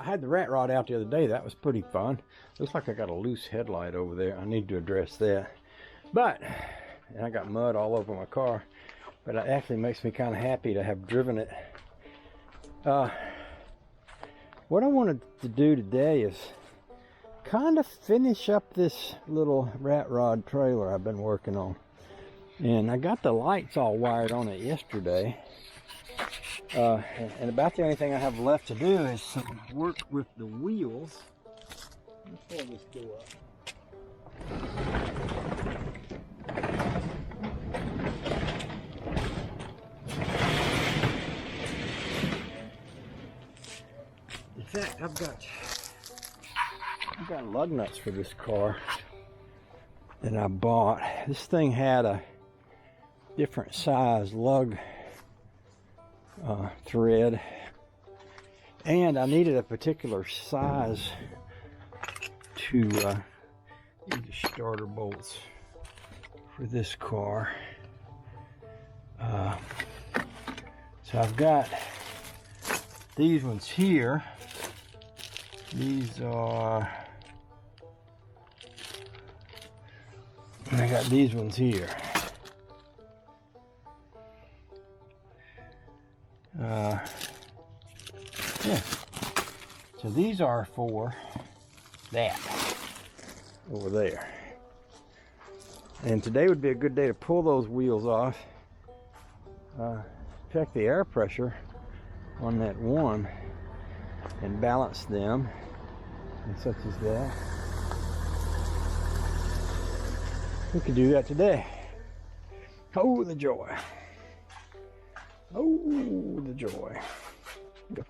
I had the rat rod out the other day. That was pretty fun. Looks like I got a loose headlight over there. I need to address that. But, and I got mud all over my car. But it actually makes me kind of happy to have driven it. What I wanted to do today is kind of finish up this little rat rod trailer I've been working on. And I got the lights all wired on it yesterday. And about the only thing I have left to do is some work with the wheels. Let me pull this door up. In fact, I've got lug nuts for this car that I bought. This thing had a different size lug thread, and I needed a particular size to use the starter bolts for this car. So I've got these ones here. These are, and I got these ones here. Yeah. So these are for that over there. And today would be a good day to pull those wheels off. Check the air pressure on that one and balance them, and such as that. We could do that today. Oh, the joy. Oh, the joy. Go.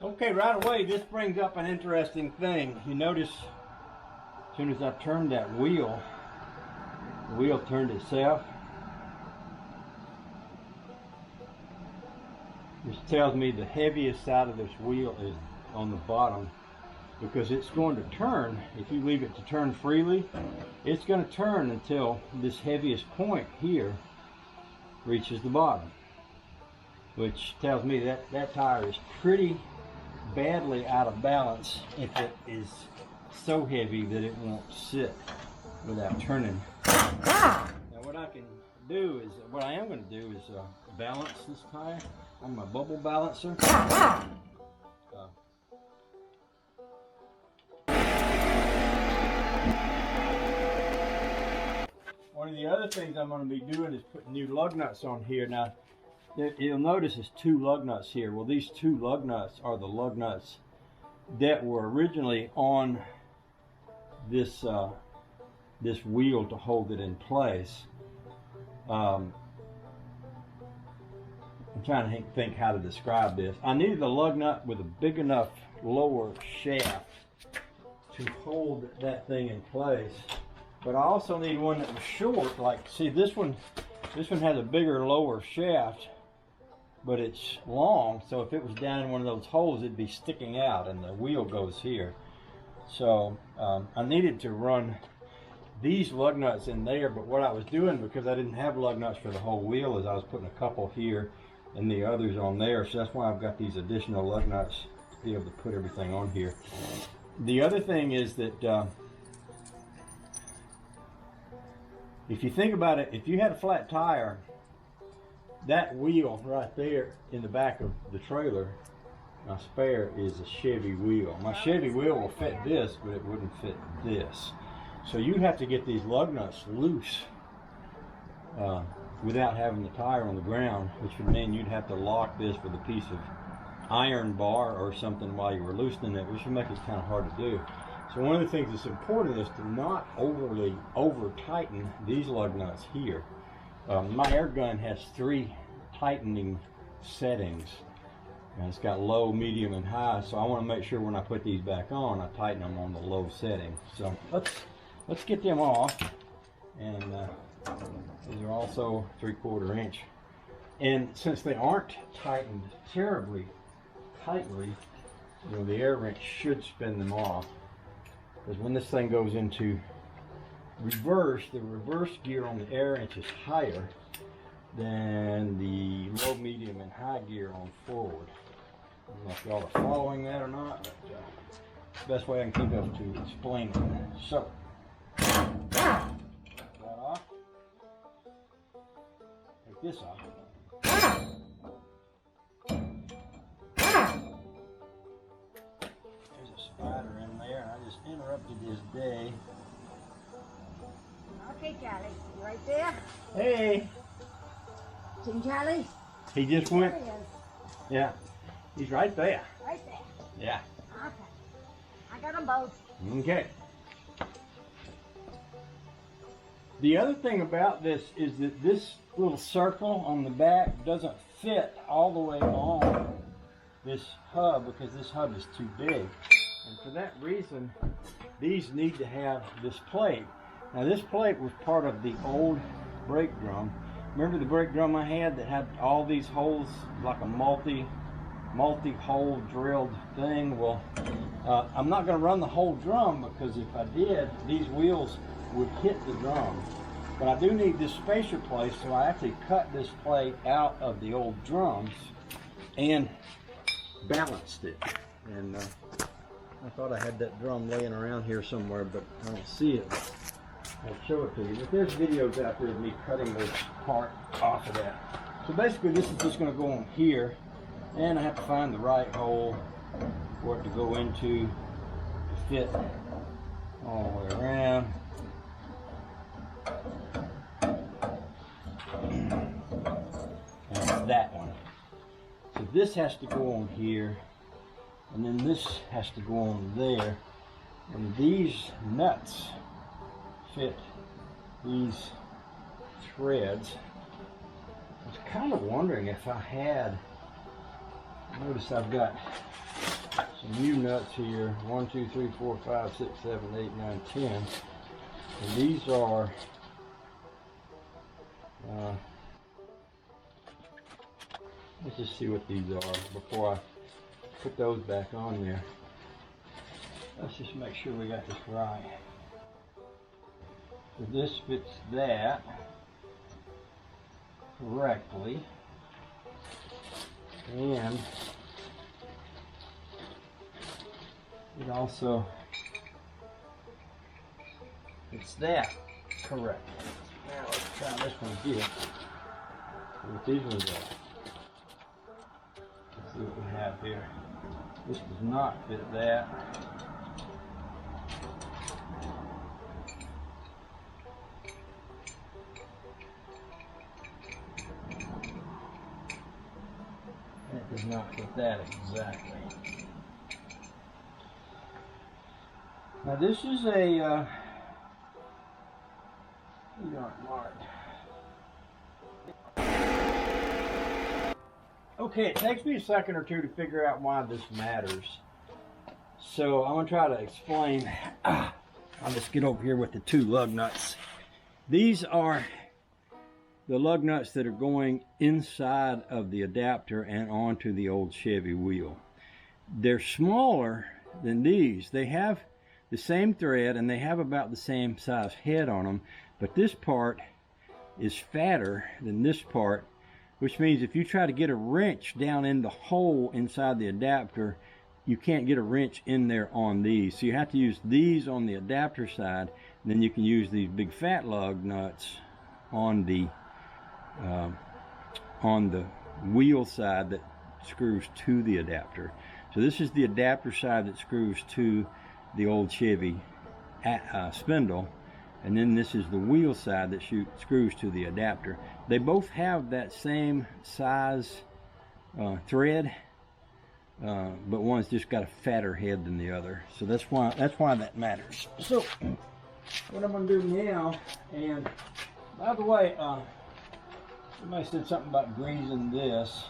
Okay, right away, this brings up an interesting thing. You notice, as soon as I turned that wheel, the wheel turned itself. This tells me the heaviest side of this wheel is on the bottom, because it's going to turn. If you leave it to turn freely, it's going to turn until this heaviest point here reaches the bottom, which tells me that that tire is pretty badly out of balance if it is so heavy that it won't sit without turning. Now what I can do is, what I am going to do is balance this tire on my bubble balancer. One of the other things I'm going to be doing is putting new lug nuts on here. Now you'll notice there's two lug nuts here. Well, these two lug nuts are the lug nuts that were originally on this this wheel to hold it in place. I'm trying to think how to describe this. I needed a lug nut with a big enough lower shaft to hold that thing in place, but I also need one that was short. Like, see, this one has a bigger lower shaft, but it's long, so if it was down in one of those holes, it'd be sticking out, and the wheel goes here. So I needed to run these lug nuts in there, but what I was doing, because I didn't have lug nuts for the whole wheel, is I was putting a couple here and the others on there. So that's why I've got these additional lug nuts to be able to put everything on here. The other thing is that if you think about it, if you had a flat tire, that wheel right there in the back of the trailer, my spare, is a Chevy wheel. My Chevy wheel will fit this, but it wouldn't fit this. So you have to get these lug nuts loose without having the tire on the ground, which would mean you'd have to lock this with a piece of iron bar or something while you were loosening it, which would make it kind of hard to do. So one of the things that's important is to not overly over-tighten these lug nuts here. My air gun has 3 tightening settings, And it's got low, medium, and high, so I want to make sure when I put these back on, I tighten them on the low setting. So let's get them off. And these are also 3/4 inch. And since they aren't tightened terribly tightly, you know, the air wrench should spin them off. Because when this thing goes into reverse, the reverse gear on the air wrench is higher than the low, medium, and high gear on forward. I don't know if y'all are following that or not, but best way I can think of to explain it. So, that off. Take this off. There's a spider in there, and I just interrupted his day. Okay, Charlie, you right there? Hey! Seen Charlie? He just went. There he is. Yeah, he's right there. Right there. Yeah. Okay. I got them both. Okay. The other thing about this is that this little circle on the back doesn't fit all the way on this hub because this hub is too big. And for that reason, these need to have this plate. Now this plate was part of the old brake drum. Remember the brake drum I had that had all these holes, like a multi-hole drilled thing? Well, I'm not going to run the whole drum because if I did, these wheels would hit the drum. But I do need this spacer plate, so I actually cut this plate out of the old drums and balanced it. And I thought I had that drum laying around here somewhere, but I don't see it. I'll show it to you. But there's videos out there of me cutting this part off of that. So basically this is just going to go on here, and I have to find the right hole for it to go into to fit all the way around. That's that one. So this has to go on here, and then this has to go on there, and these nuts fit these threads. I was kind of wondering if I had, notice I've got some new nuts here, 1, 2, 3, 4, 5, 6, 7, 8, 9, 10, and these are let's just see what these are before I put those back on there. Let's just make sure we got this right. So this fits that correctly, and it also fits that correctly. Now let's try this one here. See what these ones are. Let's see what we have here. This does not fit that. That does not fit that exactly. Now this is a marked. Okay, it takes me a second or two to figure out why this matters. So I'm going to try to explain. I'll just get over here with the two lug nuts. These are the lug nuts that are going inside of the adapter and onto the old Chevy wheel. They're smaller than these. They have the same thread and they have about the same size head on them, but this part is fatter than this part, which means if you try to get a wrench down in the hole inside the adapter, you can't get a wrench in there on these. So you have to use these on the adapter side, and then you can use these big fat lug nuts on the wheel side that screws to the adapter. So this is the adapter side that screws to the old Chevy spindle, and then this is the wheel side that screws to the adapter. They both have that same size thread, but one's just got a fatter head than the other. So that's why that matters. So what I'm going to do now, and by the way, somebody said something about greasing this.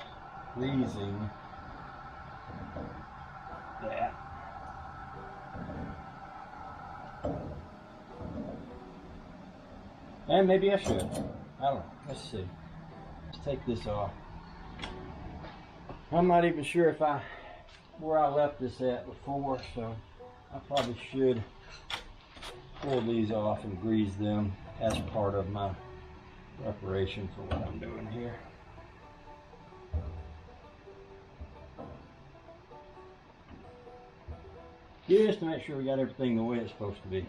that. And maybe I should. I don't know. Let's see. Let's take this off. I'm not even sure if where I left this at before, so I probably should pull these off and grease them as part of my preparation for what I'm doing here. Just to make sure we got everything the way it's supposed to be.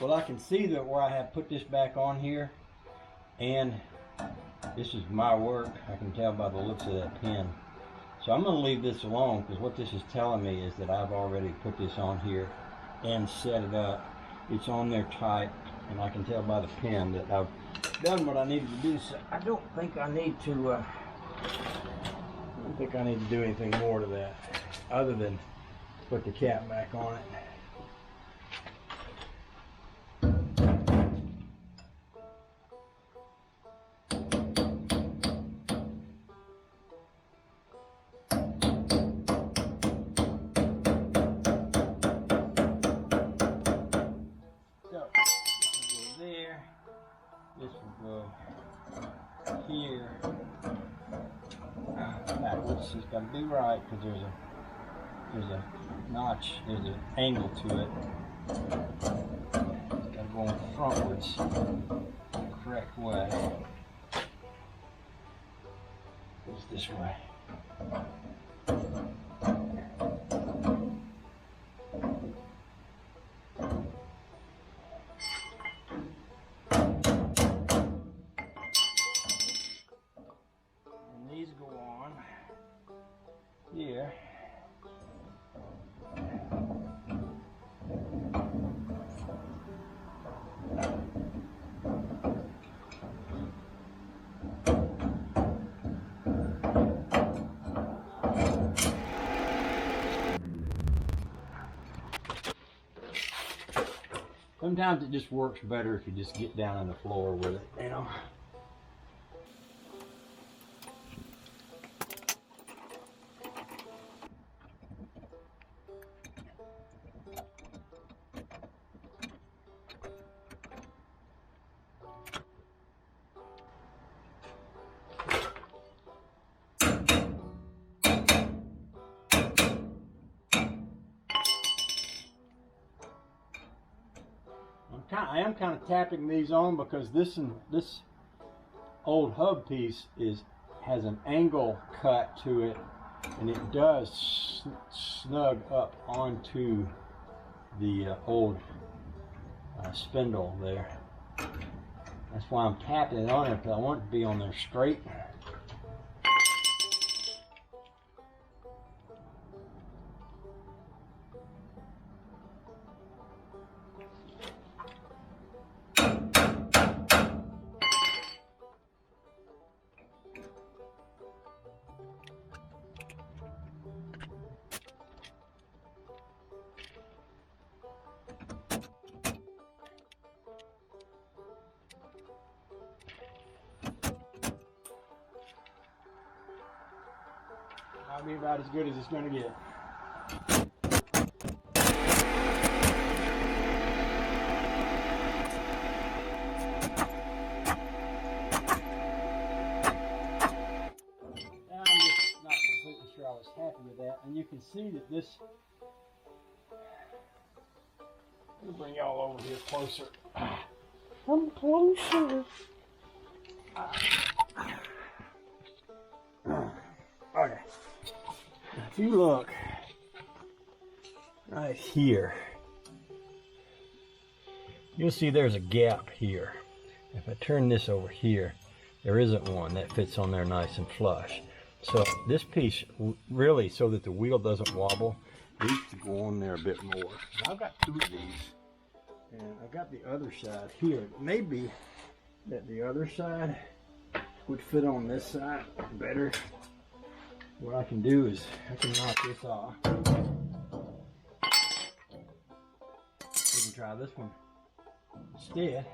Well, I can see that where I have put this back on here, and this is my work. I can tell by the looks of that pin. So I'm going to leave this alone, because what this is telling me is that I've already put this on here and set it up. It's on there tight, and I can tell by the pin that I've done what I needed to do. So I don't think I need to do anything more to that other than put the cap back on it. This will go here. Backwards. It's got to be right, because there's a notch, there's an angle to it. It's got to go frontwards the correct way. Goes this way. Here. Sometimes it just works better if you just get down on the floor with it, you know. I am kind of tapping these on because this old hub piece has an angle cut to it, and it does snug up onto the old spindle there. That's why I'm tapping it on it, because I want it to be on there straight. I'll be about as good as it's going to get. I'm just not completely sure I was happy with that, and you can see that this. Let me bring y'all over here closer. Come closer. Okay. If you look right here, you'll see there's a gap here. If I turn this over here, there isn't one that fits on there nice and flush. So this piece really, so that the wheel doesn't wobble, needs to go on there a bit more. I've got two of these, and I've got the other side here. Maybe that the other side would fit on this side better. What I can do is I can knock this off. We can try this one instead.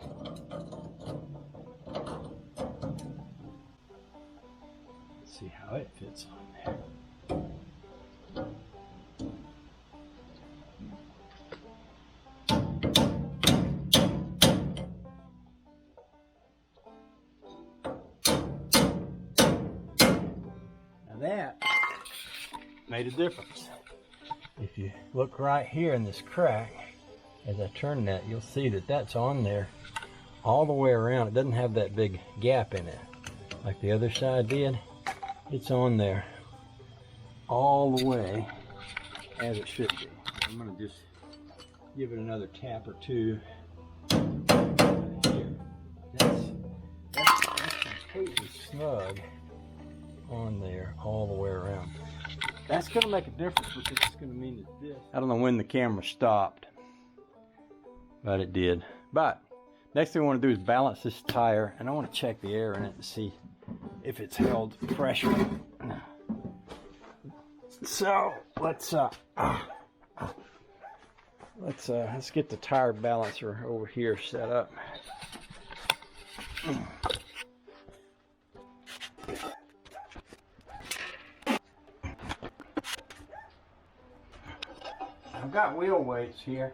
See how it fits on there. Now that made a difference. If you look right here in this crack, as I turn that, you'll see that that's on there all the way around. It doesn't have that big gap in it like the other side did. It's on there all the way as it should be. I'm going to just give it another tap or two. Here. That's completely snug on there all the way around. That's going to make a difference because it's going to mean that this... I don't know when the camera stopped, but it did. But next thing I want to do is balance this tire, and I want to check the air in it to see if it's held pressure. So let's get the tire balancer over here set up. I've got wheel weights here.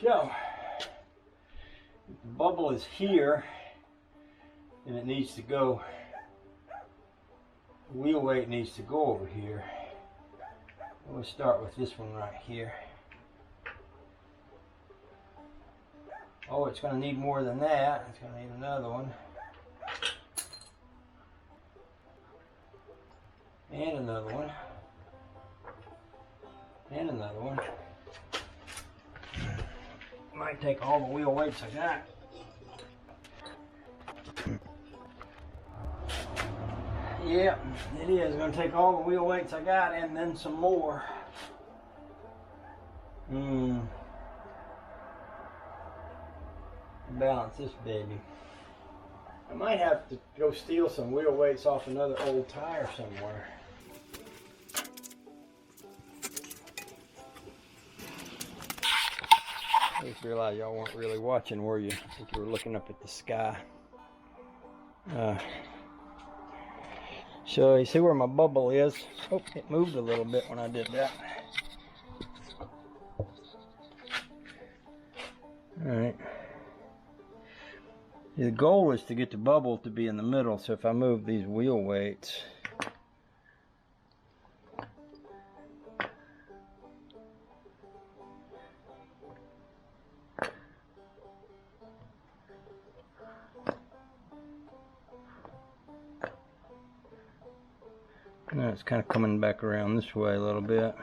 So the bubble is here, and it needs to go. The wheel weight needs to go over here. We'll start with this one right here. Oh, it's going to need more than that. It's going to need another one. And another one. And another one. Might take all the wheel weights I got. Yeah, it is going to take all the wheel weights I got and then some more. Balance this baby. I might have to go steal some wheel weights off another old tire somewhere. I just realized y'all weren't really watching, were you? I think you were looking up at the sky. So you see where my bubble is? Oh, it moved a little bit when I did that. Alright. The goal is to get the bubble to be in the middle, so if I move these wheel weights, now it's kind of coming back around this way a little bit.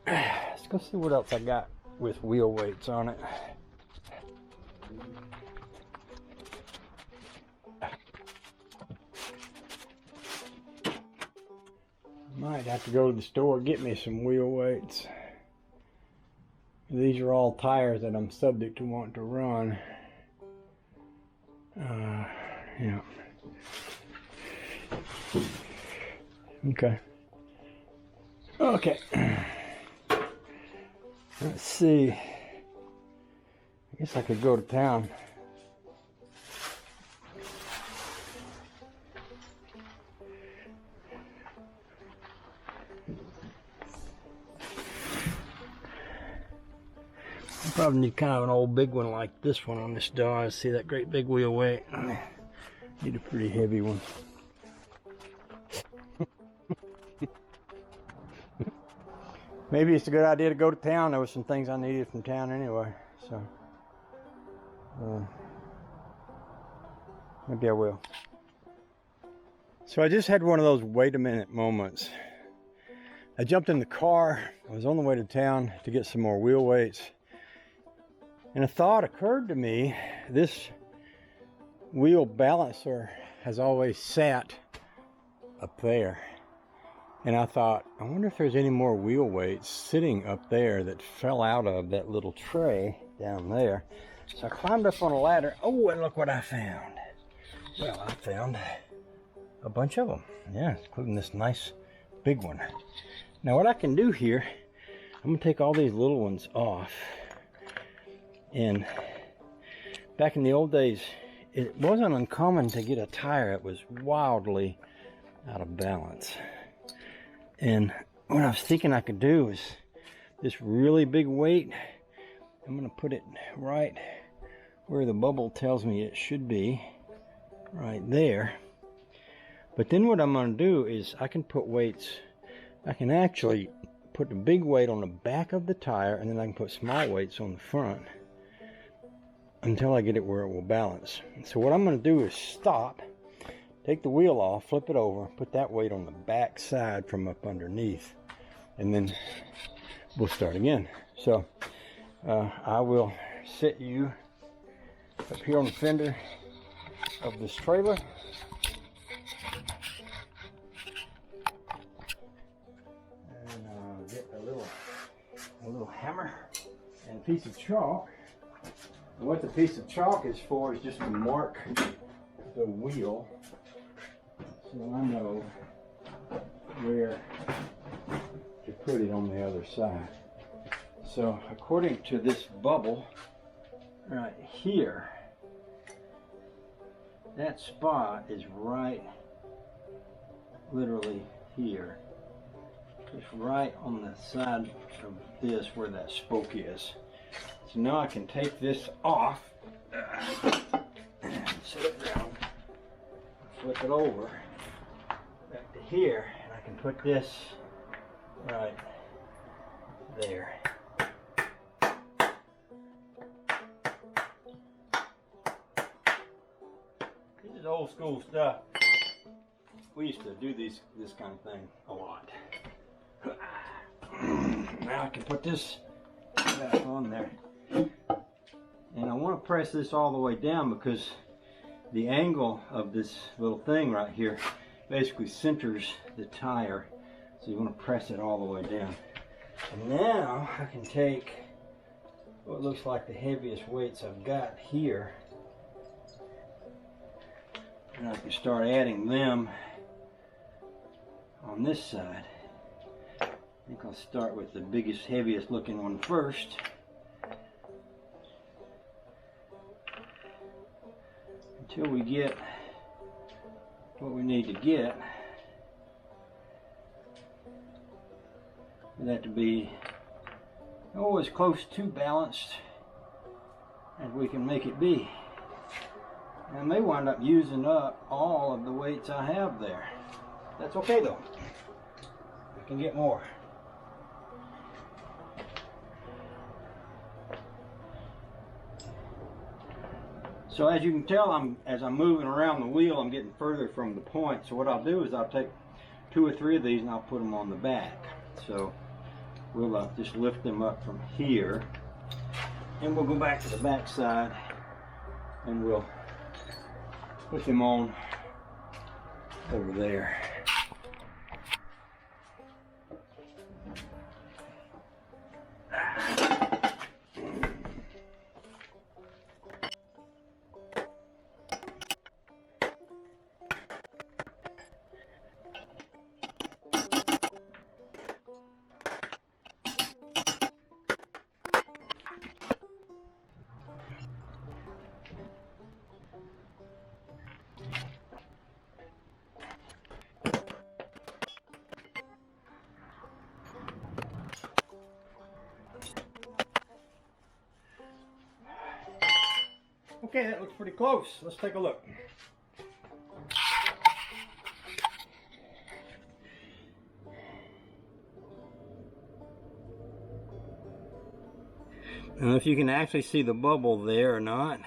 Let's go see what else I got with wheel weights on it. Might have to go to the store, get me some wheel weights. These are all tires that I'm subject to wanting to run. Yeah. Okay. Okay. Let's see. I guess I could go to town. I probably need kind of an old big one like this one on this Dodge. See that great big wheel weight? Need a pretty heavy one. Maybe it's a good idea to go to town. There was some things I needed from town anyway, so maybe I will. So I just had one of those wait a minute moments. I jumped in the car. I was on the way to town to get some more wheel weights, and a thought occurred to me. This wheel balancer has always sat up there. And I thought, I wonder if there's any more wheel weights sitting up there that fell out of that little tray down there. So I climbed up on a ladder. Oh, and look what I found. Well, I found a bunch of them. Yeah, including this nice big one. Now what I can do here, I'm gonna take all these little ones off. And back in the old days, it wasn't uncommon to get a tire that was wildly out of balance. And what I was thinking I could do is this really big weight, I'm gonna put it right where the bubble tells me it should be, right there. But then what I'm gonna do is I can put weights, I can actually put the big weight on the back of the tire, and then I can put small weights on the front until I get it where it will balance. So what I'm gonna do is stop, take the wheel off, flip it over, put that weight on the back side from up underneath, and then we'll start again. So I will set you up here on the fender of this trailer. And get a little hammer and a piece of chalk. And what the piece of chalk is for is just to mark the wheel, so I know where to put it on the other side. So according to this bubble right here, that spot is right, literally here. It's right on the side of this where that spoke is. So now I can take this off, set it down, flip it over back to here, and I can put this right there. This is old school stuff. We used to do this kind of thing a lot. Now I can put this back on there. And I want to press this all the way down because the angle of this little thing right here basically centers the tire. So you want to press it all the way down. And now I can take what looks like the heaviest weights I've got here, and I can start adding them on this side. I think I'll start with the biggest, heaviest looking one first. Until we get what we need to get. For that to be as close to balanced as we can make it be. And I may wind up using up all of the weights I have there. That's okay though. I can get more. So as you can tell, as I'm moving around the wheel, I'm getting further from the point. So what I'll do is I'll take 2 or 3 of these and I'll put them on the back. So we'll just lift them up from here, and we'll go back to the back side and we'll put them on over there. Okay, that looks pretty close. Let's take a look. I don't know if you can actually see the bubble there or not.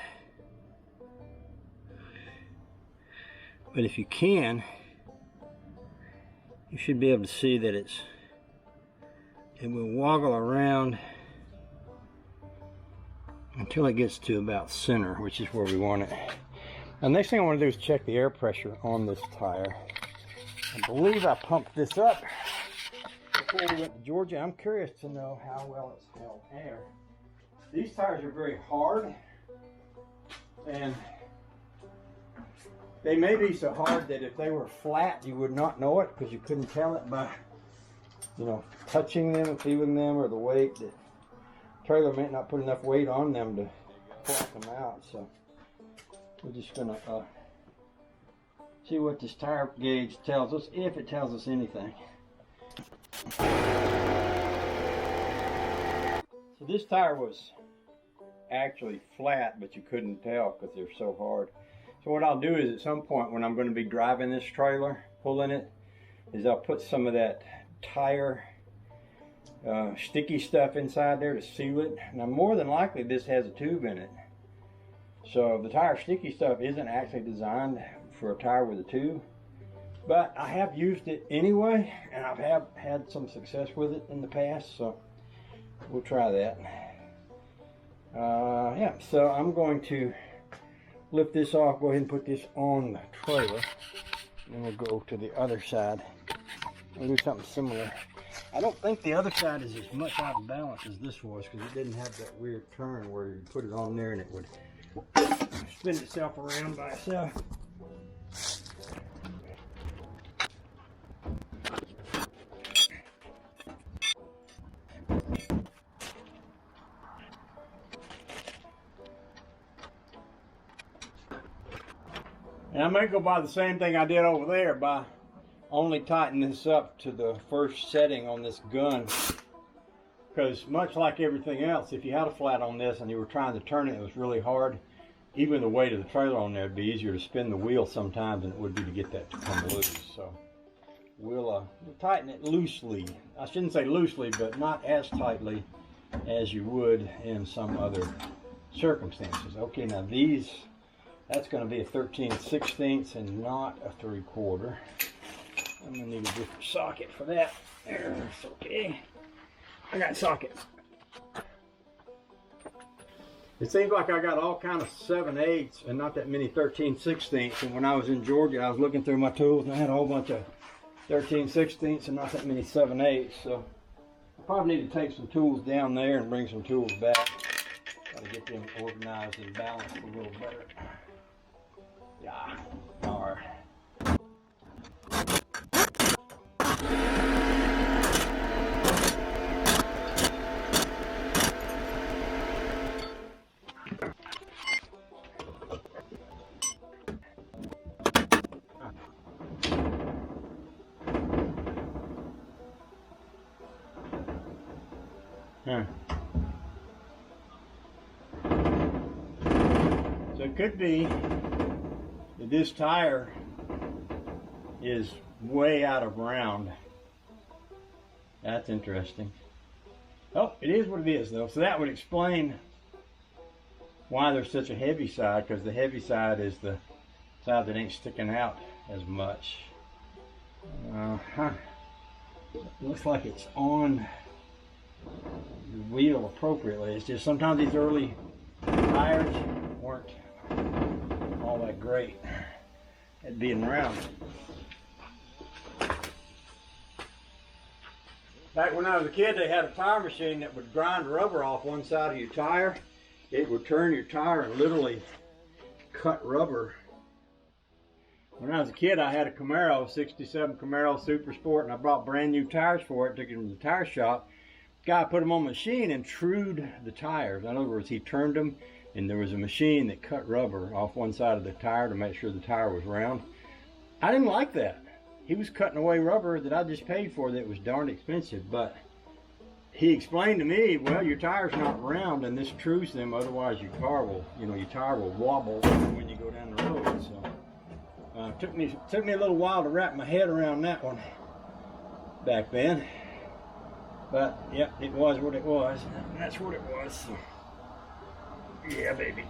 But if you can, you should be able to see that it will woggle around until it gets to about center, which is where we want it. Now, the next thing I want to do is check the air pressure on this tire. I believe I pumped this up before we went to Georgia. I'm curious to know how well it's held air. These tires are very hard, and They may be so hard that if they were flat, you would not know it because you couldn't tell it by, you know, touching them and feeling them, or the weight. The trailer may not put enough weight on them to flop them out. So we're just gonna see what this tire gauge tells us, if it tells us anything. So this tire was actually flat, but you couldn't tell because they're so hard. So what I'll do is at some point when I'm going to be driving this trailer, pulling it, is I'll put some of that tire sticky stuff inside there to seal it. Now more than likely this has a tube in it. So the tire sticky stuff isn't actually designed for a tire with a tube. But I have used it anyway, and I have had some success with it in the past, so we'll try that. Yeah, so I'm going to lift this off, go ahead and put this on the trailer, and then we'll go to the other side and do something similar. I don't think the other side is as much out of balance as this was, because it didn't have that weird turn where you put it on there and it would spin itself around by itself. And I may go by the same thing I did over there by only tightening this up to the first setting on this gun. Because much like everything else, if you had a flat on this and you were trying to turn it, it was really hard. Even the weight of the trailer on there would be easier to spin the wheel sometimes than it would be to get that to come loose. So we'll tighten it loosely. I shouldn't say loosely, but not as tightly as you would in some other circumstances. Okay, now these, that's going to be a 13/16 and not a 3/4. I'm going to need a different socket for that. There's okay. I got sockets. It seems like I got all kind of 7/8 and not that many 13/16. And when I was in Georgia, I was looking through my tools and I had a whole bunch of 13/16 and not that many 7/8. So I probably need to take some tools down there and bring some tools back. Try to get them organized and balanced a little better. Yeah, all right. So it could be that this tire is way out of round. That's interesting. Oh, it is what it is though. So that would explain why there's such a heavy side, because the heavy side is the side that ain't sticking out as much. Looks like it's on the wheel appropriately. It's just sometimes these early tires weren't all that great at being round. Back when I was a kid, they had a tire machine that would grind rubber off one side of your tire. It would turn your tire and literally cut rubber. When I was a kid, I had a Camaro, 67 Camaro Super Sport, and I brought brand new tires for it, took it to the tire shop. Guy put them on the machine and trued the tires. In other words, he turned them, and there was a machine that cut rubber off one side of the tire to make sure the tire was round. I didn't like that. He was cutting away rubber that I just paid for that was darn expensive, but he explained to me, well, your tire's not round and this trues them, otherwise your car will, your tire will wobble when you go down the road. So took me a little while to wrap my head around that one back then. But yeah, it was what it was. That's what it was. So, yeah, baby.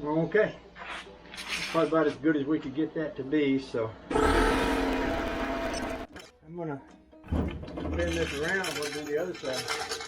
Okay. Probably about as good as we could get that to be, so I'm gonna spin this around. We'll do the other side.